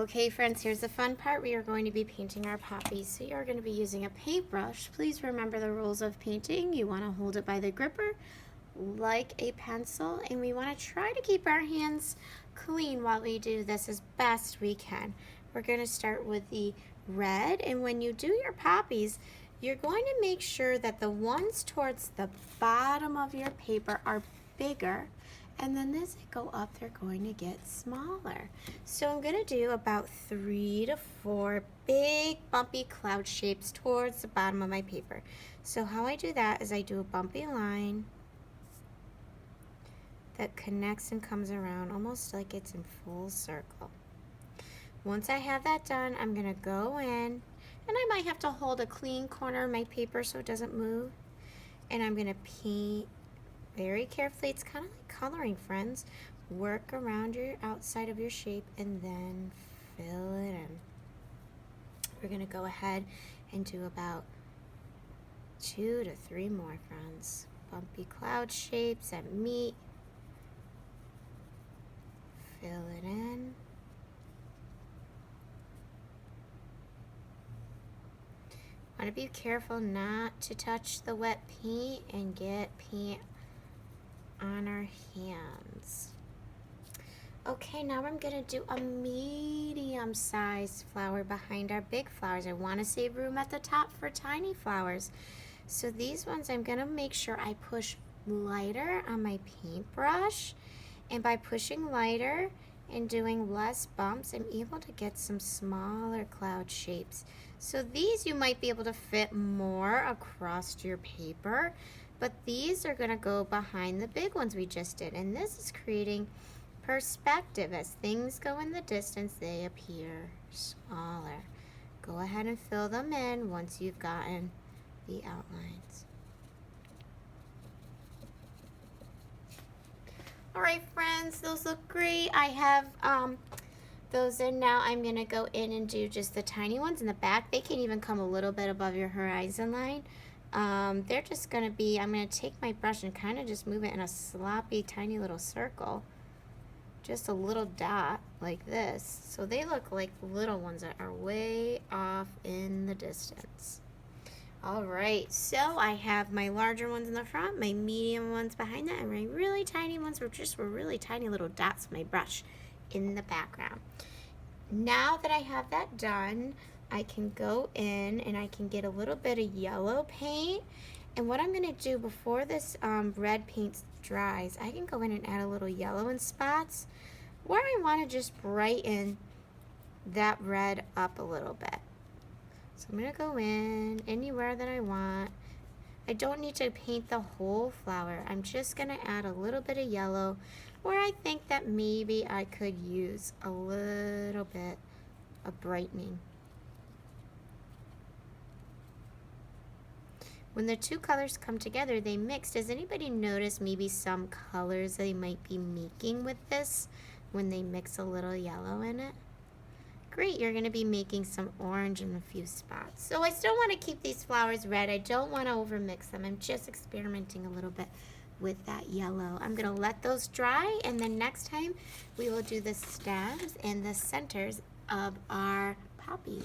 Okay friends, here's the fun part. We are going to be painting our poppies. So you are going to be using a paintbrush. Please remember the rules of painting. You want to hold it by the gripper like a pencil, and we want to try to keep our hands clean while we do this as best we can. We're going to start with the red, and when you do your poppies, you're going to make sure that the ones towards the bottom of your paper are bigger, and then as they go up, they're going to get smaller. So I'm going to do about 3 to 4 big bumpy cloud shapes towards the bottom of my paper. So how I do that is I do a bumpy line that connects and comes around almost like it's in full circle. Once I have that done, I'm going to go in, and I might have to hold a clean corner of my paper so it doesn't move, and I'm going to paint very carefully. It's kind of like coloring, friends. Work around your outside of your shape and then fill it in. We're going to go ahead and do about 2 to 3 more, friends. Bumpy cloud shapes that meet. Fill it in. Want to be careful not to touch the wet paint and get paint on our hands. Okay, now I'm going to do a medium-sized flower behind our big flowers. I want to save room at the top for tiny flowers. So these ones I'm going to make sure I push lighter on my paintbrush. And by pushing lighter and doing less bumps, I'm able to get some smaller cloud shapes. So these you might be able to fit more across your paper, but these are going to go behind the big ones we just did. And this is creating perspective. As things go in the distance, they appear smaller. Go ahead and fill them in once you've gotten the outlines. All right, friends, those look great. I have those in now. I'm going to go in and do just the tiny ones in the back. They can even come a little bit above your horizon line. They're just going to be, I'm going to take my brush and kind of just move it in a sloppy, tiny little circle. Just a little dot like this. So they look like little ones that are way off in the distance. All right, so I have my larger ones in the front, my medium ones behind that, and my really tiny ones were really tiny little dots with my brush in the background. Now that I have that done, I can go in and I can get a little bit of yellow paint. And what I'm going to do before this red paint dries, I can go in and add a little yellow in spots where I want to just brighten that red up a little bit. So I'm going to go in anywhere that I want. I don't need to paint the whole flower. I'm just going to add a little bit of yellow where I think that maybe I could use a little bit of brightening. When the two colors come together, they mix. Does anybody notice maybe some colors they might be making with this when they mix a little yellow in it? Great, you're going to be making some orange in a few spots. So I still want to keep these flowers red. I don't want to overmix them. I'm just experimenting a little bit with that yellow. I'm going to let those dry, and then next time we will do the stems and the centers of our poppies.